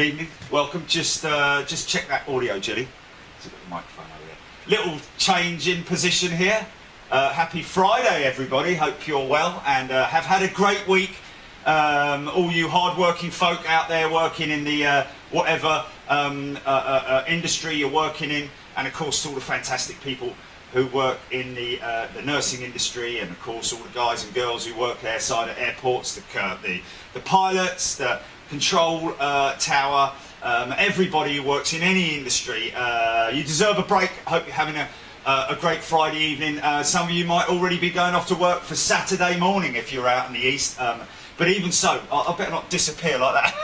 Good evening, welcome. Just check that audio, Jilly. There's a little microphone over there. Little change in position here. Happy Friday, everybody. Hope you're well and have had a great week. All you hard-working folk out there working in the whatever industry you're working in, and of course all the fantastic people who work in the nursing industry, and of course all the guys and girls who work airside at airports, the pilots, the control tower, everybody who works in any industry. You deserve a break. Hope you're having a great Friday evening. Some of you might already be going off to work for Saturday morning if you're out in the east. But even so, I better not disappear like that.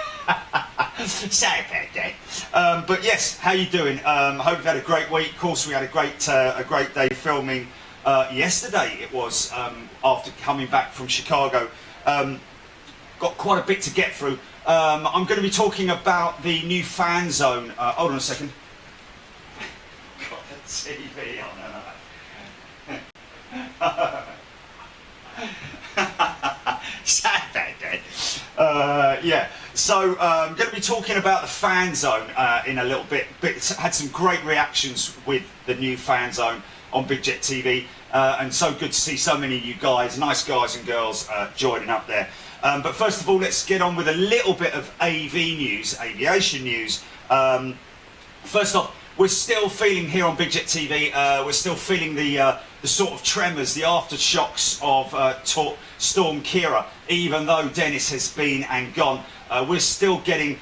Sorry about that. But yes, how you doing? Hope you've had a great week. Of course, we had a great day filming yesterday. It was after coming back from Chicago. Got quite a bit to get through. I'm going to be talking about the new fan zone. Hold on a second. Got the TV on. Sad about that. Yeah, so I'm going to be talking about the fan zone in a little bit. Had some great reactions with the new fan zone on Big Jet TV, and so good to see so many of you guys, nice guys and girls, joining up there. But first of all, let's get on with a little bit of AV news, aviation news. First off, we're still feeling here on Big Jet TV, we're still feeling the sort of tremors, the aftershocks of Storm Kira. Even though Dennis has been and gone, we're still getting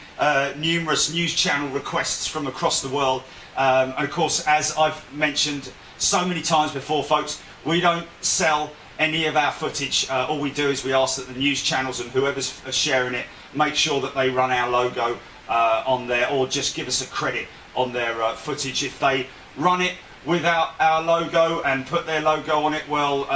numerous news channel requests from across the world. And of course, as I've mentioned so many times before, folks, we don't sell any of our footage. All we do is we ask that the news channels and whoever's sharing it make sure that they run our logo on there, or just give us a credit on their footage. If they run it without our logo and put their logo on it, well,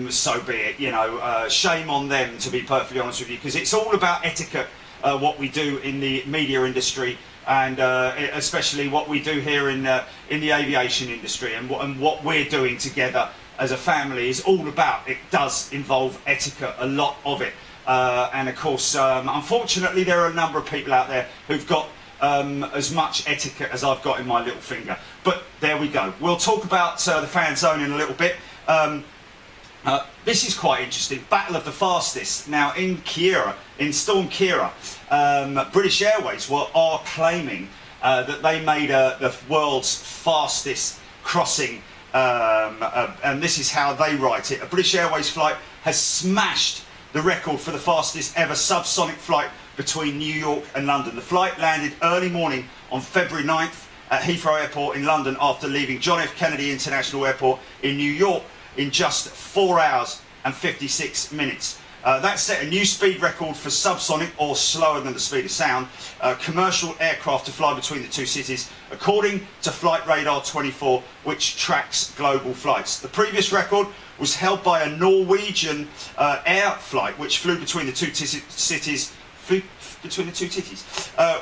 so be it. You know, shame on them, to be perfectly honest with you, because it's all about etiquette, what we do in the media industry, and especially what we do here in the aviation industry, and what we're doing together as a family is all about. It does involve etiquette, a lot of it, and of course, unfortunately, there are a number of people out there who've got as much etiquette as I've got in my little finger. But there we go. We'll talk about the fan zone in a little bit. This is quite interesting. Battle of the fastest. Now in Storm Kira, British Airways are claiming that they made the world's fastest crossing. And this is how they write it. A British Airways flight has smashed the record for the fastest ever subsonic flight between New York and London. The flight landed early morning on February 9th at Heathrow Airport in London after leaving John F. Kennedy International Airport in New York in just 4 hours and 56 minutes. That set a new speed record for subsonic, or slower than the speed of sound, commercial aircraft to fly between the two cities, according to Flight Radar 24, which tracks global flights. The previous record was held by a Norwegian air flight, which flew between the two cities,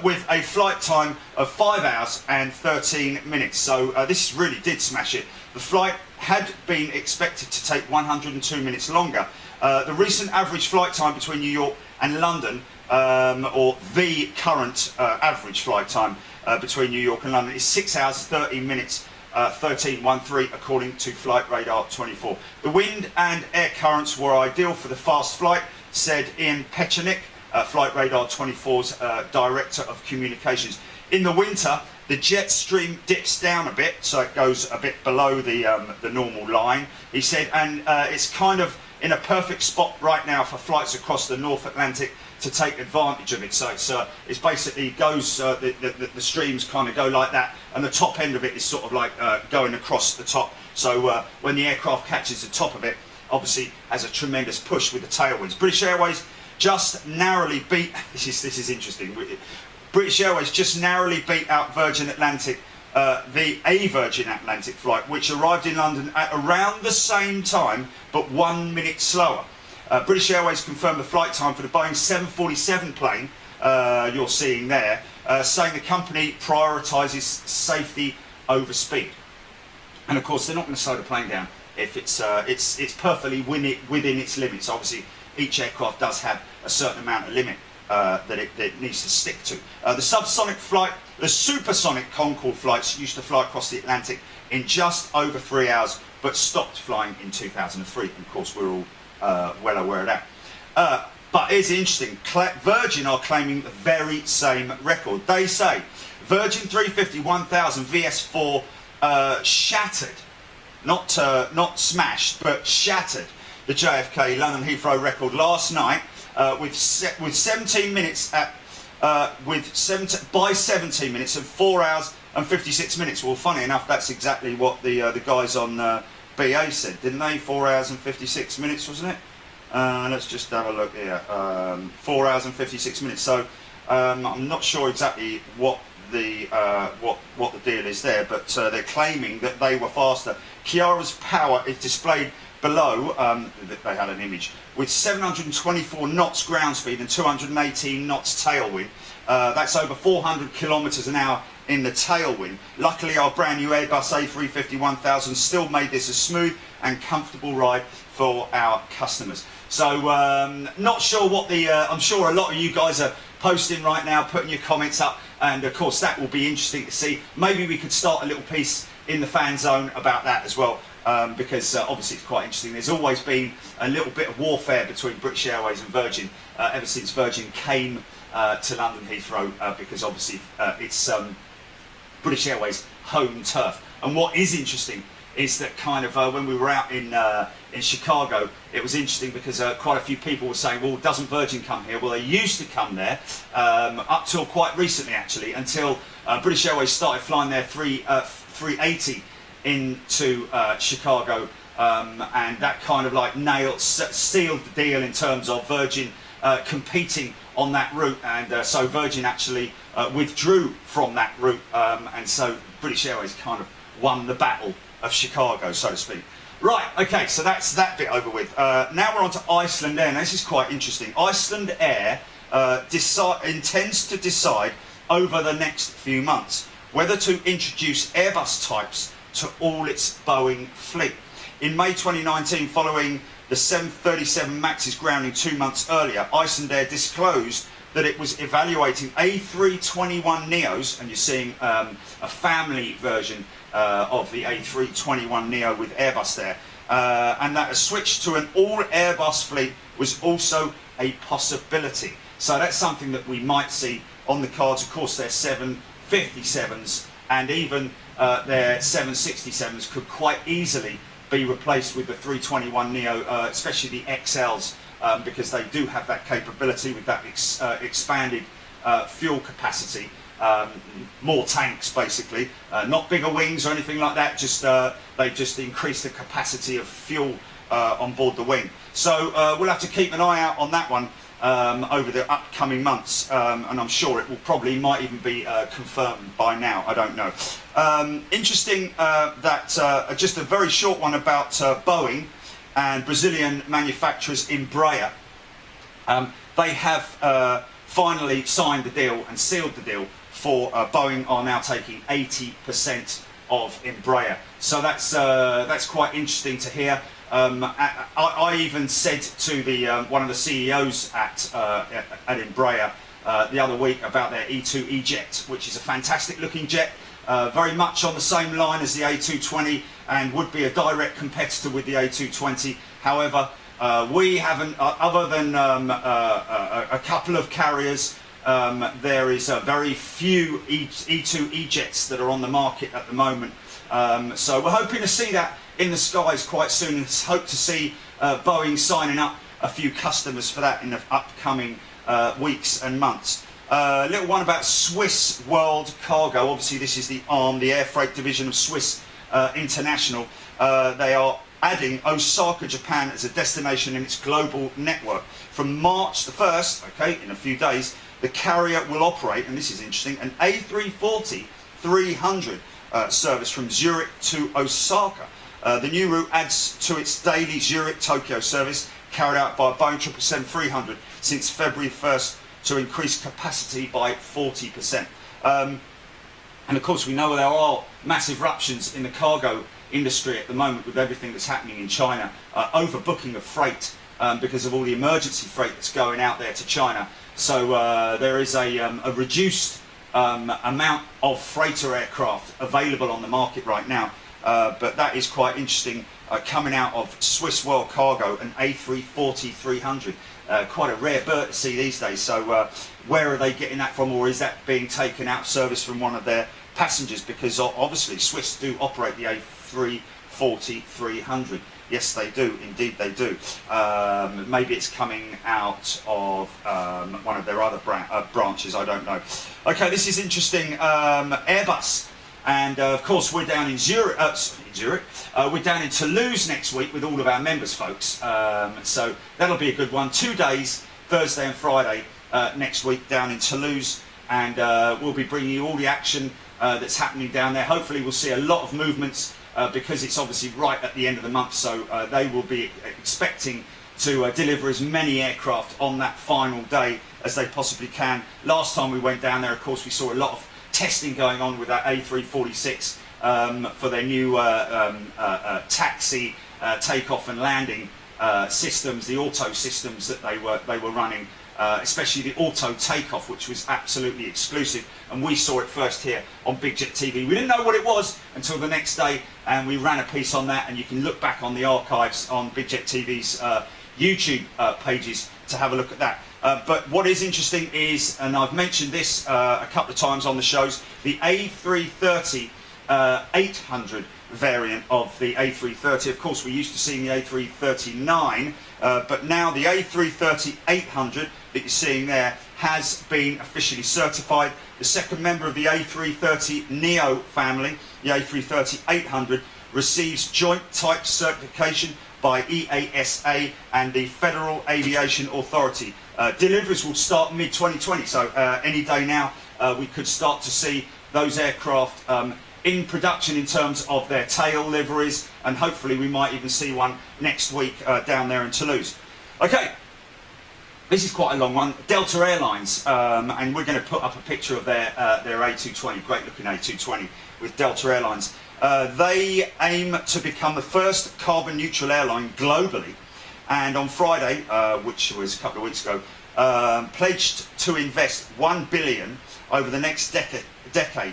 with a flight time of 5 hours and 13 minutes. So this really did smash it. The flight had been expected to take 102 minutes longer. The recent average flight time between New York and London, or the current average flight time between New York and London, is 6 hours 13 minutes, 13:13, according to Flight Radar 24. The wind and air currents were ideal for the fast flight, said Ian Pechanik, Flight Radar 24's Director of Communications. In the winter, the jet stream dips down a bit, so it goes a bit below the normal line, he said, and it's kind of in a perfect spot right now for flights across the North Atlantic to take advantage of it. So it's basically goes, the streams kind of go like that, and the top end of it is sort of like going across the top. So when the aircraft catches the top of it, obviously has a tremendous push with the tailwinds. British Airways just narrowly beat, this is interesting, British Airways just narrowly beat out Virgin Atlantic, the Virgin Atlantic flight, which arrived in London at around the same time, but 1 minute slower. British Airways confirmed the flight time for the Boeing 747 plane you're seeing there, saying the company prioritises safety over speed. And of course, they're not going to slow the plane down if it's perfectly within its limits. Obviously, each aircraft does have a certain amount of limit. that it needs to stick to. The subsonic flight, the supersonic Concorde flights used to fly across the Atlantic in just over 3 hours, but stopped flying in 2003. And of course, we're all well aware of that. But it's interesting, Virgin are claiming the very same record. They say Virgin 350-1000 VS4 shattered, not smashed, but shattered the JFK London Heathrow record last night with 17 minutes by 17 minutes and 4 hours and 56 minutes. Well, funny enough, that's exactly what the guys on BA said, didn't they? 4 hours and 56 minutes, wasn't it? Let's just have a look here. 4 hours and 56 minutes. So I'm not sure exactly what the deal is there, but they're claiming that they were faster. Kiara's power is displayed below. They had an image with 724 knots ground speed and 218 knots tailwind. That's over 400 kilometers an hour in the tailwind. Luckily, our brand new Airbus A350-1000 still made this a smooth and comfortable ride for our customers. So not sure what the I'm sure a lot of you guys are posting right now, putting your comments up, and of course that will be interesting to see. Maybe we could start a little piece in the fan zone about that as well, because obviously it's quite interesting. There's always been a little bit of warfare between British Airways and Virgin ever since Virgin came to London Heathrow, because obviously it's British Airways home turf. And what is interesting is that kind of when we were out in Chicago, it was interesting because quite a few people were saying, well, doesn't Virgin come here? Well, they used to come there up till quite recently, actually, until British Airways started flying their 380 into Chicago, and that kind of like sealed the deal in terms of Virgin competing on that route, and so Virgin actually withdrew from that route, and so British Airways kind of won the battle of Chicago, so to speak. Right, okay, so that's that bit over with. Now we're on to Iceland Air. Now this is quite interesting. Iceland Air intends to decide over the next few months whether to introduce Airbus types to all its Boeing fleet. In May 2019, following the 737 MAX's grounding 2 months earlier, Iceland Air disclosed that it was evaluating A321neos, and you're seeing a family version of the A321neo with Airbus there, and that a switch to an all Airbus fleet was also a possibility. So that's something that we might see on the cards. Of course, their 757s and even their 767s could quite easily be replaced with the 321neo, especially the XLs, because they do have that capability with that expanded fuel capacity. More tanks, basically, not bigger wings or anything like that, just they've just increased the capacity of fuel on board the wing. So we'll have to keep an eye out on that one over the upcoming months, and I'm sure it will probably might even be confirmed by now, I don't know. Interesting that just a very short one about Boeing and Brazilian manufacturers Embraer. They have finally signed the deal and sealed the deal for Boeing are now taking 80% of Embraer. So that's quite interesting to hear. I even said to the one of the CEOs at Embraer the other week about their E2 E-Jet, which is a fantastic looking jet, very much on the same line as the A220 and would be a direct competitor with the A220. However, we haven't, other than a couple of carriers, there is very few E2 E-Jets that are on the market at the moment. So we're hoping to see that in the skies quite soon, and hope to see Boeing signing up a few customers for that in the upcoming weeks and months. A little one about Swiss World Cargo. Obviously this is the ARM, the air freight division of Swiss International. They are adding Osaka, Japan as a destination in its global network. From March the 1st, okay, in a few days, the carrier will operate, and this is interesting, an A340-300 service from Zurich to Osaka. The new route adds to its daily Zurich-Tokyo service carried out by Boeing 777-300 since February 1st to increase capacity by 40%. And of course we know there are massive ruptions in the cargo industry at the moment with everything that's happening in China, overbooking of freight because of all the emergency freight that's going out there to China. So there is a reduced amount of freighter aircraft available on the market right now, but that is quite interesting, coming out of Swiss World Cargo, an A340-300. Quite a rare bird to see these days. So where are they getting that from, or is that being taken out of service from one of their passengers? Because obviously Swiss do operate the A340-300. Yes, they do. Indeed, they do. Maybe it's coming out of one of their other branches. I don't know. Okay, this is interesting. Airbus. And of course, we're down in Zurich. We're down in Toulouse next week with all of our members, folks. So that'll be a good one. 2 days, Thursday and Friday next week down in Toulouse, and we'll be bringing you all the action that's happening down there. Hopefully, we'll see a lot of movements because it's obviously right at the end of the month. So they will be expecting to deliver as many aircraft on that final day as they possibly can. Last time we went down there, of course, we saw a lot of testing going on with that A346 for their new taxi takeoff and landing systems, the auto systems that they were running, especially the auto takeoff, which was absolutely exclusive, and we saw it first here on Big Jet TV. We didn't know what it was until the next day, and we ran a piece on that, and you can look back on the archives on Big Jet TV's YouTube pages to have a look at that. But what is interesting is, and I've mentioned this a couple of times on the shows, the A330 800 variant of the A330. Of course, we're used to seeing the A339, but now the A330 800 that you're seeing there has been officially certified. The second member of the A330 Neo family, the A330 800, receives joint type certification by EASA and the Federal Aviation Authority. Deliveries will start mid-2020, so any day now we could start to see those aircraft in production in terms of their tail liveries, and hopefully we might even see one next week down there in Toulouse. Okay, this is quite a long one. Delta Airlines, and we're going to put up a picture of their A220, great looking A220 with Delta Airlines. They aim to become the first carbon neutral airline globally, and on Friday, which was a couple of weeks ago, pledged to invest $1 billion over the next decade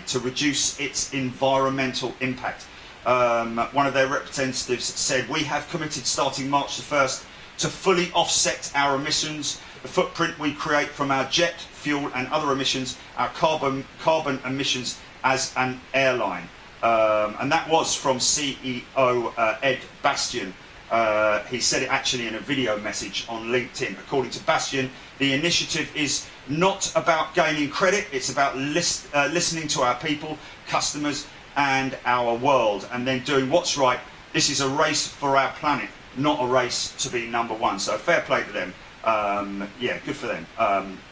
to reduce its environmental impact. One of their representatives said, "We have committed starting March the 1st to fully offset our emissions, the footprint we create from our jet fuel and other emissions, our carbon emissions as an airline." And that was from CEO Ed Bastian. He said it actually in a video message on LinkedIn. According to Bastian, the initiative is not about gaining credit, it's about listening to our people, customers, and our world, and then doing what's right. This is a race for our planet, not a race to be number one. So fair play to them. Yeah, good for them.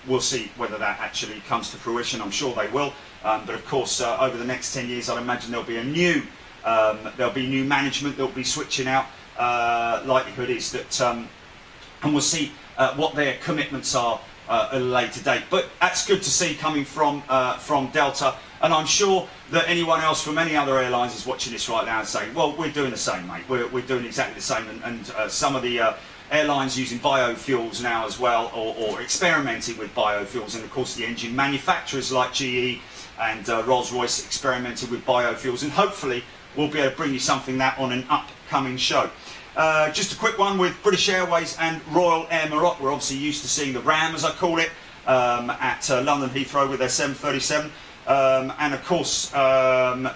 We'll see whether that actually comes to fruition. I'm sure they will. But of course, over the next 10 years, I'd imagine there'll be new management that'll be switching out. Likelihood is that, and we'll see what their commitments are at a later date. But that's good to see coming from Delta, and I'm sure that anyone else from any other airlines is watching this right now and saying, "Well, we're doing the same, mate. We're doing exactly the same." And some of the airlines using biofuels now as well, or experimenting with biofuels, and of course the engine manufacturers like GE and Rolls-Royce experimented with biofuels, and hopefully we'll be able to bring you something that on an upcoming show. Just a quick one with British Airways and Royal Air Maroc. We're obviously used to seeing the Ram, as I call it, at London Heathrow with their 737, and of course the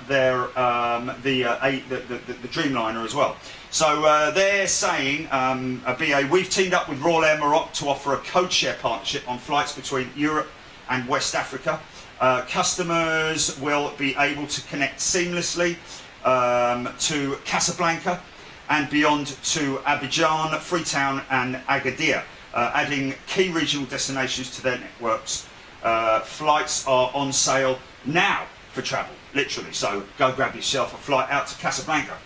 Dreamliner as well. So they're saying, BA, we've teamed up with Royal Air Maroc to offer a code-share partnership on flights between Europe and West Africa. Customers will be able to connect seamlessly to Casablanca and beyond to Abidjan, Freetown and Agadir, adding key regional destinations to their networks. Flights are on sale now for travel, literally, so go grab yourself a flight out to Casablanca.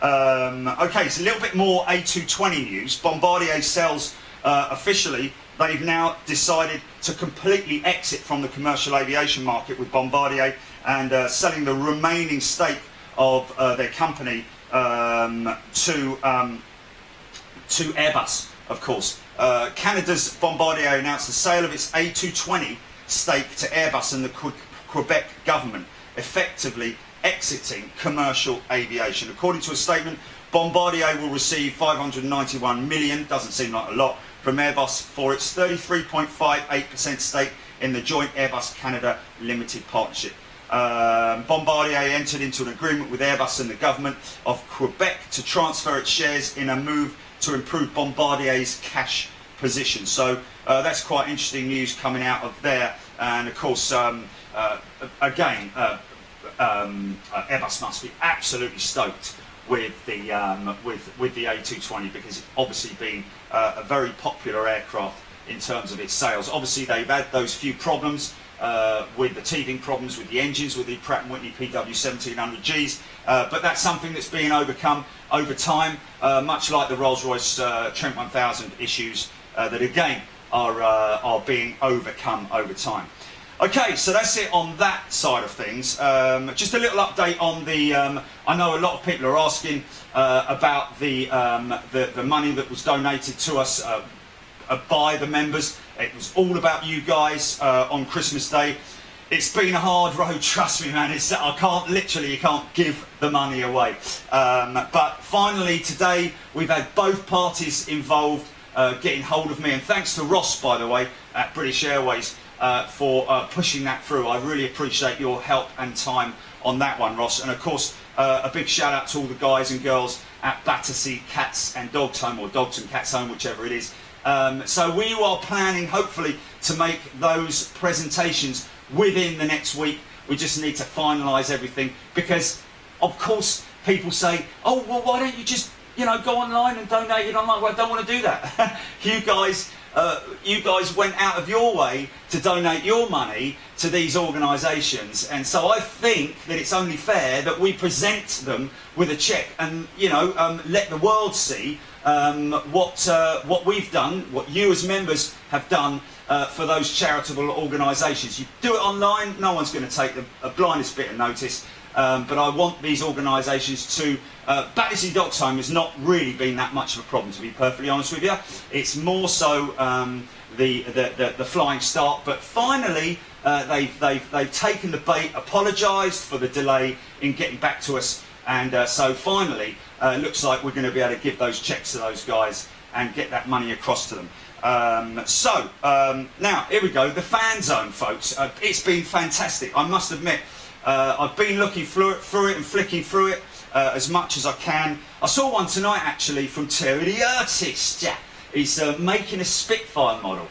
Okay, so a little bit more A220 news. Bombardier sells officially. They've now decided to completely exit from the commercial aviation market with Bombardier, and selling the remaining stake of their company to Airbus. of course. Canada's Bombardier announced the sale of its A220 stake to Airbus and the Quebec government, effectively exiting commercial aviation. According to a statement, Bombardier will receive 591 million, doesn't seem like a lot, from Airbus for its 33.58% stake in the joint Airbus Canada Limited Partnership. Bombardier entered into an agreement with Airbus and the government of Quebec to transfer its shares in a move to improve Bombardier's cash position. So that's quite interesting news coming out of there. And of course, again, Airbus must be absolutely stoked with the A220, because it's obviously been a very popular aircraft in terms of its sales. Obviously, they've had those few problems with the teething problems with the engines, with the Pratt & Whitney PW1700Gs, but that's something that's being overcome over time, much like the Rolls-Royce Trent 1000 issues that again are being overcome over time. Okay, so that's it on that side of things. Just a little update on the. I know a lot of people are asking about the money that was donated to us by the members. It was all about you guys on Christmas Day. It's been a hard road, trust me, man. You can't give the money away. But finally today, we've had both parties involved getting hold of me, and thanks to Ross, by the way, at British Airways, for pushing that through. I really appreciate your help and time on that one, Ross. And of course, a big shout out to all the guys and girls at Battersea Cats and Dogs Home, or Dogs and Cats Home, whichever it is. So we are planning, hopefully, to make those presentations within the next week. We just need to finalise everything, because, of course, people say, "Oh, well, why don't you just, go online and donate it online?" Well, I don't want to do that. You guys went out of your way to donate your money to these organisations, and so I think that it's only fair that we present them with a cheque and let the world see what we've done, what you as members have done for those charitable organisations. You do it online, no one's going to take the blindest bit of notice. But I want these organisations to. Battersea Dogs Home has not really been that much of a problem, to be perfectly honest with you. It's more so the flying start. But finally, they've taken the bait, apologised for the delay in getting back to us, and so finally, it looks like we're going to be able to give those cheques to those guys and get that money across to them. Now here we go. The fan zone, folks. It's been fantastic, I must admit. I've been looking through it and flicking through it as much as I can. I saw one tonight actually from Terry the Artist. Yeah. He's making a Spitfire model,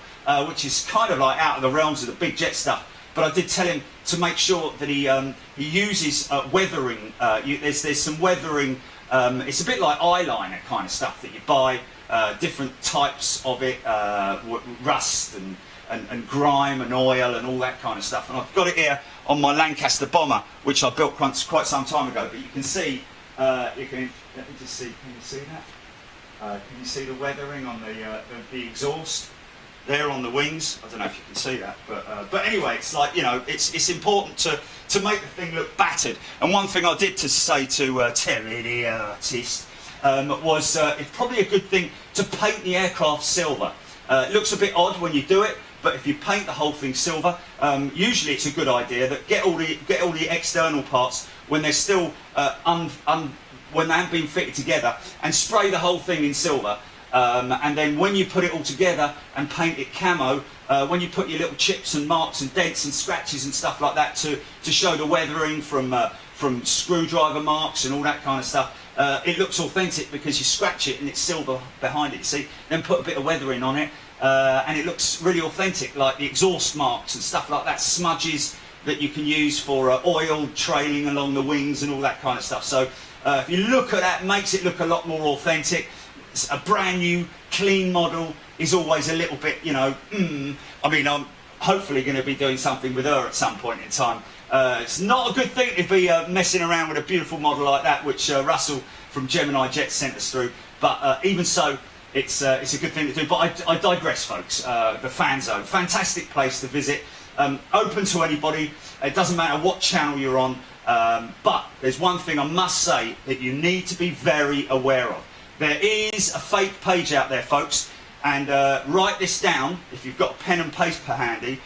which is kind of like out of the realms of the big jet stuff. But I did tell him to make sure that he uses weathering. There's some weathering. It's a bit like eyeliner kind of stuff that you buy. Different types of it, rust and grime and oil and all that kind of stuff. And I've got it here on my Lancaster bomber, which I built quite some time ago. But you can see, let me just see. Can you see that? Can you see the weathering on the exhaust there on the wings? I don't know if you can see that, but anyway, it's like it's important to make the thing look battered. And one thing I did to say to Terry the Artist was it's probably a good thing to paint the aircraft silver. It looks a bit odd when you do it, but if you paint the whole thing silver, usually it's a good idea that get all the external parts when they're still when they haven't been fitted together, and spray the whole thing in silver. And then when you put it all together and paint it camo, when you put your little chips and marks and dents and scratches and stuff like that to show the weathering from screwdriver marks and all that kind of stuff, it looks authentic because you scratch it and it's silver behind it, you see. Then put a bit of weathering on it, and it looks really authentic, like the exhaust marks and stuff like that, smudges that you can use for oil trailing along the wings and all that kind of stuff. So if you look at that, it makes it look a lot more authentic. A brand new, clean model is always a little bit, I mean, I'm hopefully going to be doing something with her at some point in time. It's not a good thing to be messing around with a beautiful model like that, which Russell from Gemini Jet sent us through. But even so, it's a good thing to do. But I digress, folks. The fan zone, fantastic place to visit. Open to anybody. It doesn't matter what channel you're on. But there's one thing I must say that you need to be very aware of. There is a fake page out there, folks. and write this down if you've got a pen and paper handy.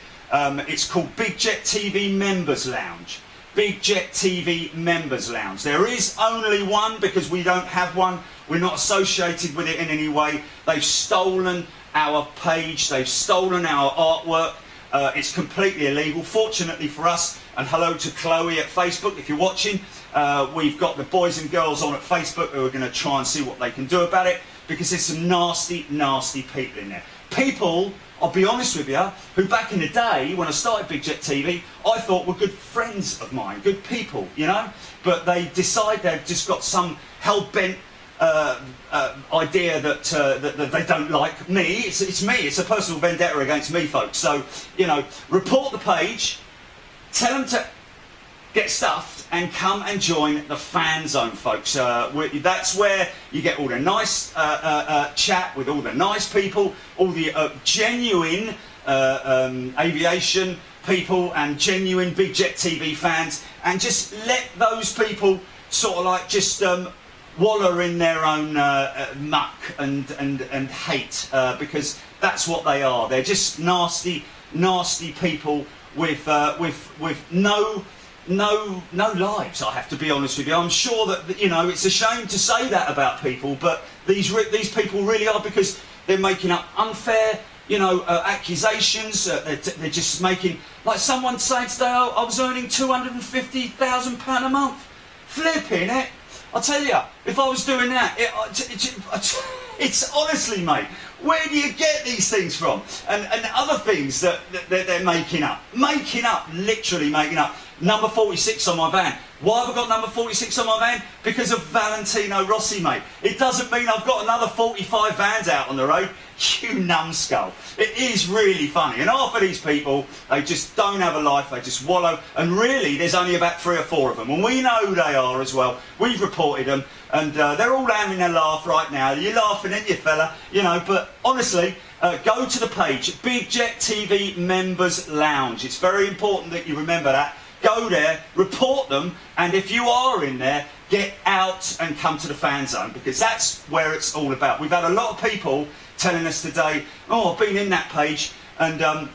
It's called Big Jet TV Members Lounge. Big Jet TV Members Lounge. There is only one because we don't have one. We're not associated with it in any way. They've stolen our page. They've stolen our artwork. It's completely illegal. Fortunately for us, and hello to Chloe at Facebook if you're watching, we've got the boys and girls on at Facebook who are going to try and see what they can do about it, because there's some nasty, nasty people in there. People, I'll be honest with you, who back in the day when I started Big Jet TV, I thought were good friends of mine, good people, you know, but they decide they've just got some hell-bent idea that they don't like me. It's me. It's a personal vendetta against me, folks. So, you know, report the page, tell them to get stuffed and come and join the fan zone, folks. That's where you get all the nice chat with all the nice people, all the genuine aviation people and genuine Big Jet TV fans, and just let those people sort of like just wallow in their own muck and hate, because that's what they are. They're just nasty, nasty people with no lives. I have to be honest with you. I'm sure that, you know, it's a shame to say that about people, but these people really are, because they're making up unfair, you know, accusations. They're just making, like someone saying today, oh, I was earning £250,000 a month. Flipping it. I'll tell you, if I was doing that, it's honestly, mate, where do you get these things from? And other things that they're making up, literally making up. Number 46 on my van. Why have I got number 46 on my van? Because of Valentino Rossi, mate. It doesn't mean I've got another 45 vans out on the road. You numbskull. It is really funny. And half of these people, they just don't have a life. They just wallow. And really, there's only about 3 or 4 of them. And we know who they are as well. We've reported them. And they're all having a laugh right now. You're laughing, ain't you, fella? You know, but honestly, go to the page, Big Jet TV Members Lounge. It's very important that you remember that. Go there, report them, and if you are in there, get out and come to the fan zone, because that's where it's all about. We've had a lot of people telling us today, oh, I've been in that page, and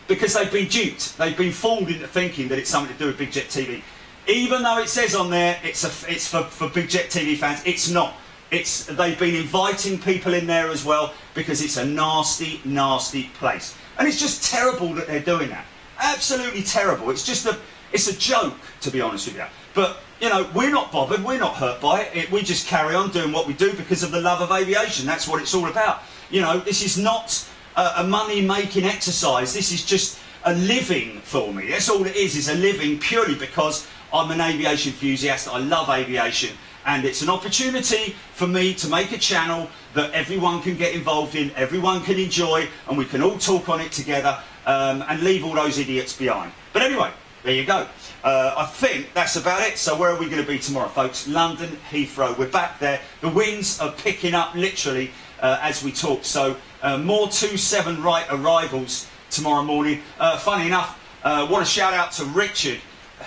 because they've been duped, they've been fooled into thinking that it's something to do with Big Jet TV. Even though it says on there it's for Big Jet TV fans, it's not. They've been inviting people in there as well, because it's a nasty, nasty place. And it's just terrible that they're doing that. Absolutely terrible. It's a joke, to be honest with you. But, you know, we're not bothered, we're not hurt by it. We just carry on doing what we do because of the love of aviation. That's what it's all about. You know, this is not a money-making exercise. This is just a living for me. That's all it is a living, purely because I'm an aviation enthusiast. I love aviation. And it's an opportunity for me to make a channel that everyone can get involved in, everyone can enjoy, and we can all talk on it together, and leave all those idiots behind. But anyway, there you go. I think that's about it. So where are we going to be tomorrow, folks? London Heathrow. We're back there. The winds are picking up literally as we talk. So more 27 right arrivals tomorrow morning. Funny enough, want to shout out to Richard,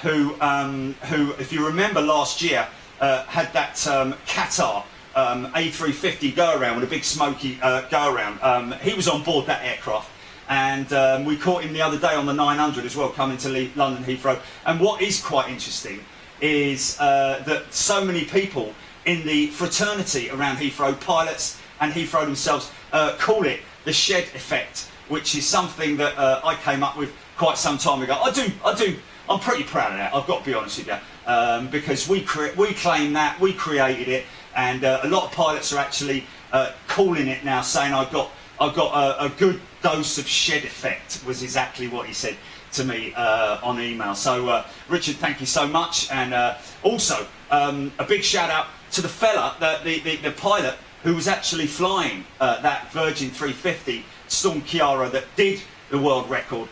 who, if you remember last year, had that Qatar A350 go around with a big smoky go around. He was on board that aircraft. And we caught him the other day on the 900 as well, coming to London Heathrow. And what is quite interesting is that so many people in the fraternity around Heathrow, pilots and Heathrow themselves, call it the shed effect, which is something that I came up with quite some time ago. I'm pretty proud of that, I've got to be honest with you, because we claim that, we created it, and a lot of pilots are actually calling it now, saying I've got a good dose of shed effect, was exactly what he said to me on email. So Richard, thank you so much, and also a big shout out to the fella, the pilot who was actually flying that Virgin 350 Storm Chiara that did the world record.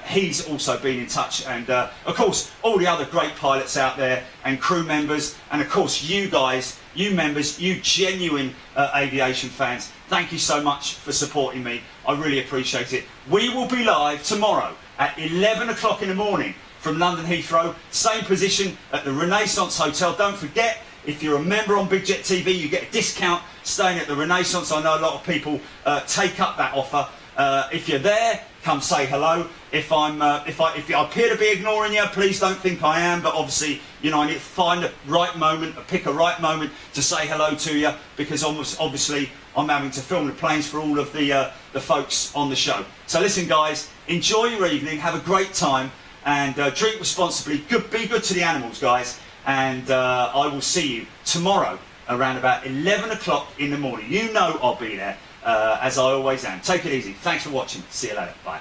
He's also been in touch, and of course all the other great pilots out there and crew members, and of course you guys, you members, you genuine aviation fans, thank you so much for supporting me. I really appreciate it. We will be live tomorrow at 11 o'clock in the morning from London Heathrow, same position at the Renaissance Hotel. Don't forget, If you're a member on Big Jet TV, you get a discount staying at the Renaissance. I know a lot of people take up that offer. If you're there, come say hello. If I appear to be ignoring you, please don't think I am. But obviously, you know, I need to find the right moment, pick a right moment to say hello to you, because obviously I'm having to film the planes for all of the folks on the show. So listen, guys, enjoy your evening, have a great time, and drink responsibly. Be good to the animals, guys. And I will see you tomorrow around about 11 o'clock in the morning. You know I'll be there, as I always am. Take it easy. Thanks for watching. See you later. Bye.